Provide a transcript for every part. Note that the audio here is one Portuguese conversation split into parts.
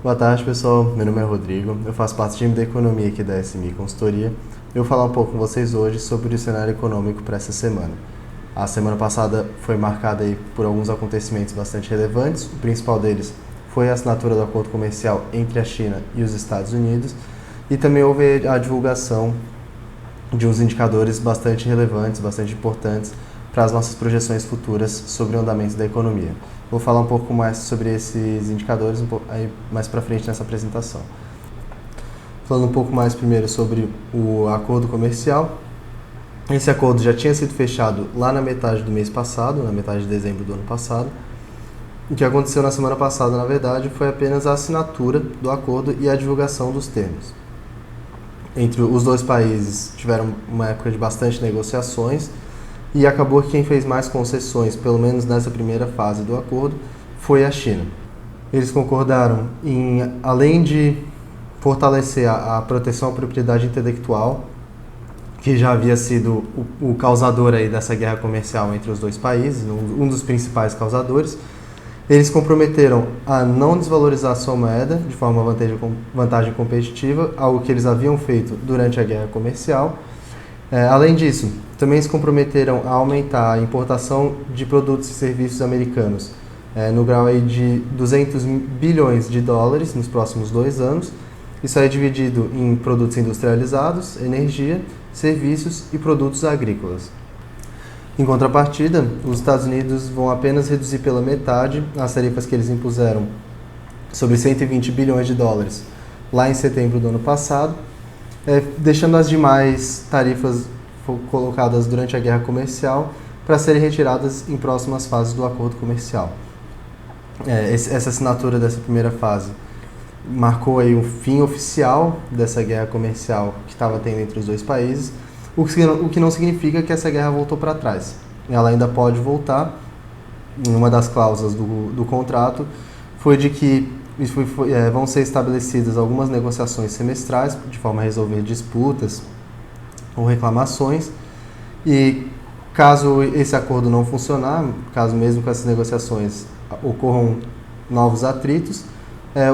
Boa tarde, pessoal. Meu nome é Rodrigo. Eu faço parte do time da economia aqui da SMI Consultoria. Eu vou falar um pouco com vocês hoje sobre o cenário econômico para essa semana. A semana passada foi marcada aí por alguns acontecimentos bastante relevantes. O principal deles foi a assinatura do acordo comercial entre a China e os Estados Unidos. E também houve a divulgação de uns indicadores bastante relevantes, bastante importantes para as nossas projeções futuras sobre o andamento da economia. Vou falar um pouco mais sobre esses indicadores aí mais para frente nessa apresentação. Falando um pouco mais primeiro sobre o acordo comercial. Esse acordo já tinha sido fechado lá na metade do mês passado, na metade de dezembro do ano passado. O que aconteceu na semana passada, na verdade, foi apenas a assinatura do acordo e a divulgação dos termos. Entre os dois países tiveram uma época de bastante negociações e acabou que quem fez mais concessões, pelo menos nessa primeira fase do acordo, foi a China. Eles concordaram em, além de fortalecer a proteção à propriedade intelectual, que já havia sido o causador aí dessa guerra comercial entre os dois países, um dos principais causadores, eles comprometeram a não desvalorizar a sua moeda de forma vantagem competitiva, algo que eles haviam feito durante a guerra comercial. Além disso, também se comprometeram a aumentar a importação de produtos e serviços americanos no grau aí de 200 bilhões de dólares nos próximos 2 anos. Isso é dividido em produtos industrializados, energia, serviços e produtos agrícolas. Em contrapartida, os Estados Unidos vão apenas reduzir pela metade as tarifas que eles impuseram sobre 120 bilhões de dólares lá em setembro do ano passado, deixando as demais tarifas colocadas durante a guerra comercial para serem retiradas em próximas fases do acordo comercial. Essa assinatura dessa primeira fase marcou aí o fim oficial dessa guerra comercial que estava tendo entre os dois países, o que não significa que essa guerra voltou para trás. Ela ainda pode voltar. Uma das cláusulas do contrato foi de que vão ser estabelecidas algumas negociações semestrais de forma a resolver disputas ou reclamações, e caso esse acordo não funcionar, caso mesmo com essas negociações ocorram novos atritos,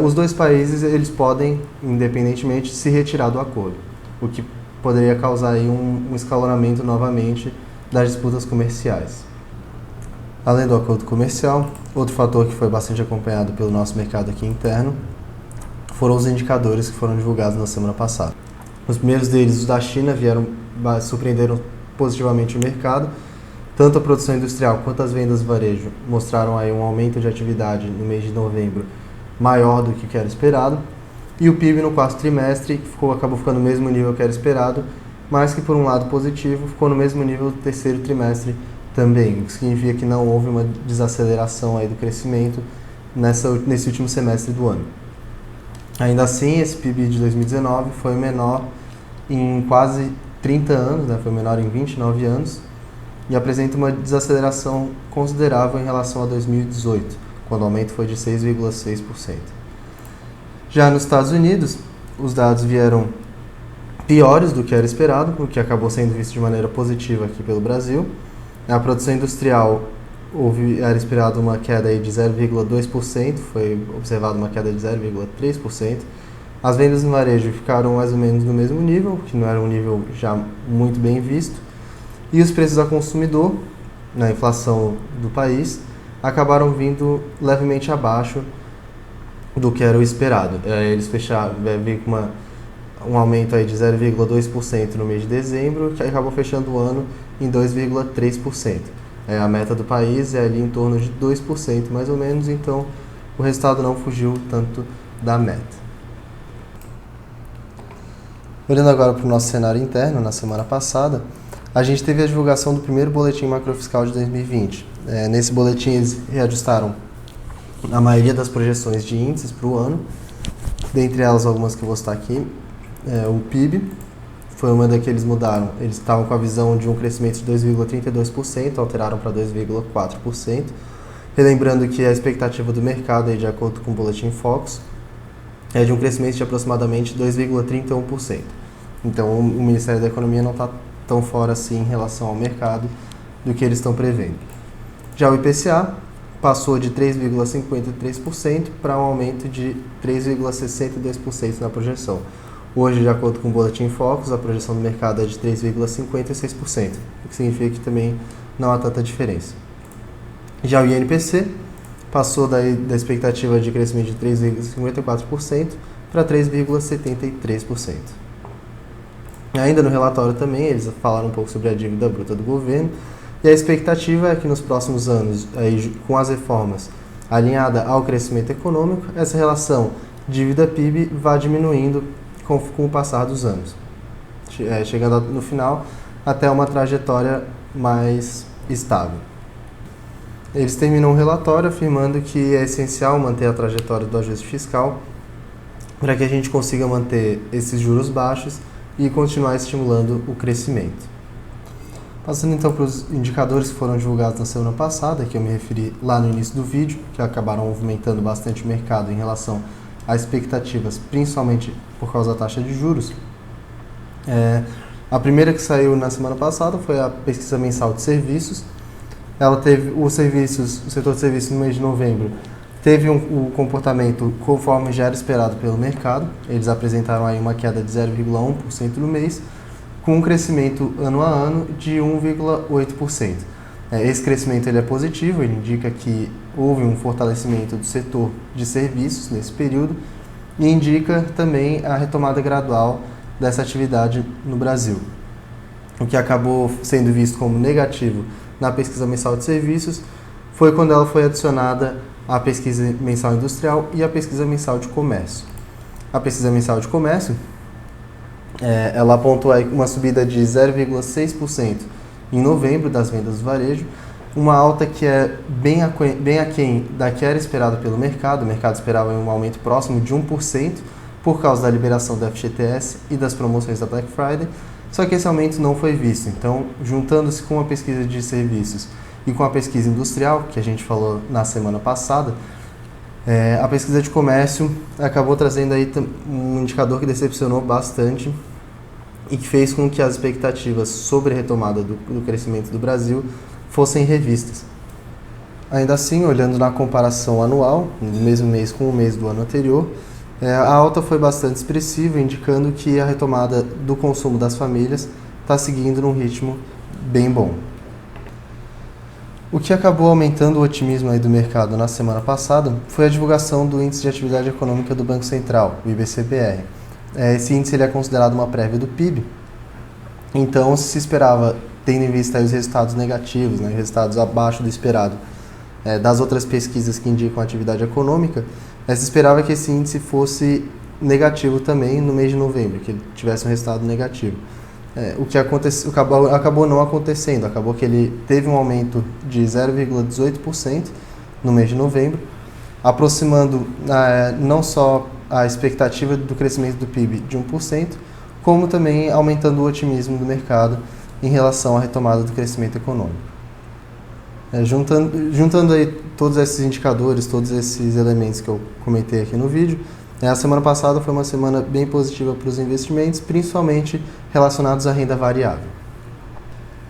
os dois países eles podem, independentemente, se retirar do acordo, o que poderia causar aí um escalonamento novamente das disputas comerciais. Além do acordo comercial, outro fator que foi bastante acompanhado pelo nosso mercado aqui interno foram os indicadores que foram divulgados na semana passada. Os primeiros deles, os da China, surpreenderam positivamente o mercado. Tanto a produção industrial quanto as vendas varejo mostraram aí um aumento de atividade no mês de novembro maior do que era esperado. E o PIB no quarto trimestre acabou ficando no mesmo nível que era esperado, mas que, por um lado positivo, ficou no mesmo nível do terceiro trimestre também, o que significa que não houve uma desaceleração aí do crescimento nesse último semestre do ano. Ainda assim, esse PIB de 2019 foi menor em quase 30 anos, foi menor em 29 anos, e apresenta uma desaceleração considerável em relação a 2018, quando o aumento foi de 6,6%. Já nos Estados Unidos, os dados vieram piores do que era esperado, o que acabou sendo visto de maneira positiva aqui pelo Brasil. A produção industrial era esperado uma queda aí de 0,2%, foi observada uma queda de 0,3%. As vendas no varejo ficaram mais ou menos no mesmo nível, que não era um nível já muito bem visto. E os preços ao consumidor, na inflação do país, acabaram vindo levemente abaixo do que era o esperado. Eles veio com um aumento aí de 0,2% no mês de dezembro, que acabou fechando o ano em 2,3%. A meta do país é ali em torno de 2% mais ou menos, então o resultado não fugiu tanto da meta. Olhando agora para o nosso cenário interno, na semana passada, a gente teve a divulgação do primeiro boletim macrofiscal de 2020. Nesse boletim eles reajustaram a maioria das projeções de índices para o ano, dentre elas algumas que eu vou citar aqui. O PIB foi uma da que eles mudaram. Eles estavam com a visão de um crescimento de 2,32%, alteraram para 2,4%. Relembrando que a expectativa do mercado, de acordo com o Boletim Focus, é de um crescimento de aproximadamente 2,31%. Então, o Ministério da Economia não está tão fora assim em relação ao mercado do que eles estão prevendo. Já o IPCA passou de 3,53% para um aumento de 3,62% na projeção. Hoje, de acordo com o Boletim Focus, a projeção do mercado é de 3,56%, o que significa que também não há tanta diferença. Já o INPC passou da expectativa de crescimento de 3,54% para 3,73%. Ainda no relatório também, eles falaram um pouco sobre a dívida bruta do governo, e a expectativa é que nos próximos anos, com as reformas alinhada ao crescimento econômico, essa relação dívida-PIB vá diminuindo com o passar dos anos, chegando no final até uma trajetória mais estável. Eles terminam o relatório afirmando que é essencial manter a trajetória do ajuste fiscal para que a gente consiga manter esses juros baixos e continuar estimulando o crescimento. Passando então para os indicadores que foram divulgados na semana passada, que eu me referi lá no início do vídeo, que acabaram movimentando bastante o mercado em relação a expectativas, principalmente por causa da taxa de juros. A primeira que saiu na semana passada foi a pesquisa mensal de serviços. Ela teve o setor de serviços no mês de novembro teve um comportamento conforme já era esperado pelo mercado. Eles apresentaram aí uma queda de 0,1% no mês, com um crescimento ano a ano de 1,8%. Esse crescimento ele é positivo, ele indica que houve um fortalecimento do setor de serviços nesse período e indica também a retomada gradual dessa atividade no Brasil. O que acabou sendo visto como negativo na pesquisa mensal de serviços foi quando ela foi adicionada à pesquisa mensal industrial e à pesquisa mensal de comércio. A pesquisa mensal de comércio ela apontou aí uma subida de 0,6% em novembro das vendas do varejo, uma alta que é bem aquém da que era esperada pelo mercado. O mercado esperava um aumento próximo de 1% por causa da liberação do FGTS e das promoções da Black Friday, só que esse aumento não foi visto. Então, juntando-se com a pesquisa de serviços e com a pesquisa industrial, que a gente falou na semana passada, a pesquisa de comércio acabou trazendo aí um indicador que decepcionou bastante e que fez com que as expectativas sobre a retomada do crescimento do Brasil fossem revistas. Ainda assim, olhando na comparação anual, no mesmo mês com o mês do ano anterior, a alta foi bastante expressiva, indicando que a retomada do consumo das famílias está seguindo num ritmo bem bom. O que acabou aumentando o otimismo aí do mercado na semana passada foi a divulgação do Índice de Atividade Econômica do Banco Central, o IBCBR. Esse índice ele é considerado uma prévia do PIB, então se esperava, tendo em vista aí os resultados negativos, resultados abaixo do esperado das outras pesquisas que indicam a atividade econômica, se esperava que esse índice fosse negativo também no mês de novembro, que ele tivesse um resultado negativo. O que acabou não acontecendo, acabou que ele teve um aumento de 0,18% no mês de novembro, aproximando não só a expectativa do crescimento do PIB de 1%, como também aumentando o otimismo do mercado em relação à retomada do crescimento econômico. Juntando aí todos esses indicadores, todos esses elementos que eu comentei aqui no vídeo, a semana passada foi uma semana bem positiva para os investimentos, principalmente relacionados à renda variável.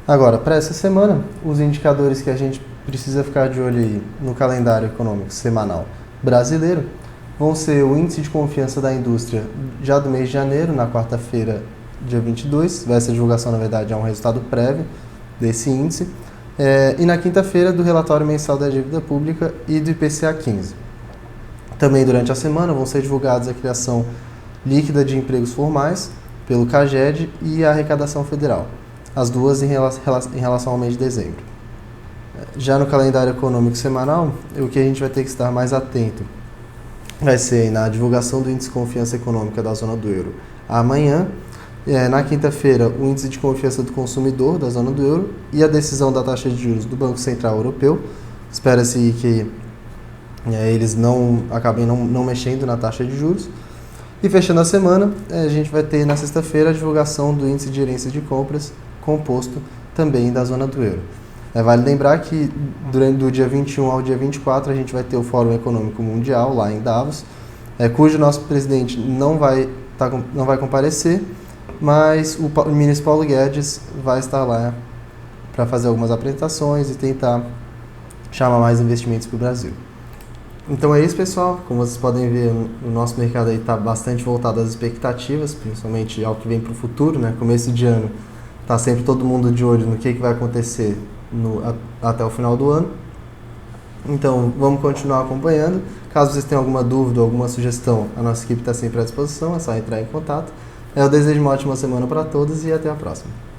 Agora, para essa semana, os indicadores que a gente precisa ficar de olho aí no calendário econômico semanal brasileiro vão ser o índice de confiança da indústria já do mês de janeiro, na quarta-feira, dia 22. Essa divulgação, na verdade, é um resultado prévio desse índice. E na quinta-feira, do relatório mensal da dívida pública e do IPCA 15. Também durante a semana vão ser divulgados a criação líquida de empregos formais pelo CAGED e a arrecadação federal, as duas em relação ao mês de dezembro. Já no calendário econômico semanal, o que a gente vai ter que estar mais atento vai ser na divulgação do índice de confiança econômica da zona do euro amanhã, na quinta-feira o índice de confiança do consumidor da zona do euro e a decisão da taxa de juros do Banco Central Europeu. Espera-se que eles acabem não mexendo na taxa de juros. E fechando a semana, a gente vai ter na sexta-feira a divulgação do índice de gerência de compras composto também da zona do euro. Vale lembrar que do dia 21 ao dia 24 a gente vai ter o Fórum Econômico Mundial lá em Davos, cujo nosso presidente não vai comparecer, mas o ministro Paulo Guedes vai estar lá para fazer algumas apresentações e tentar chamar mais investimentos para o Brasil. Então é isso, pessoal. Como vocês podem ver, o nosso mercado aí está bastante voltado às expectativas, principalmente ao que vem para o futuro, né? Começo de ano, está sempre todo mundo de olho no que vai acontecer até o final do ano. Então, vamos continuar acompanhando. Caso vocês tenham alguma dúvida ou alguma sugestão, a nossa equipe está sempre à disposição, é só entrar em contato. Eu desejo uma ótima semana para todos e até a próxima.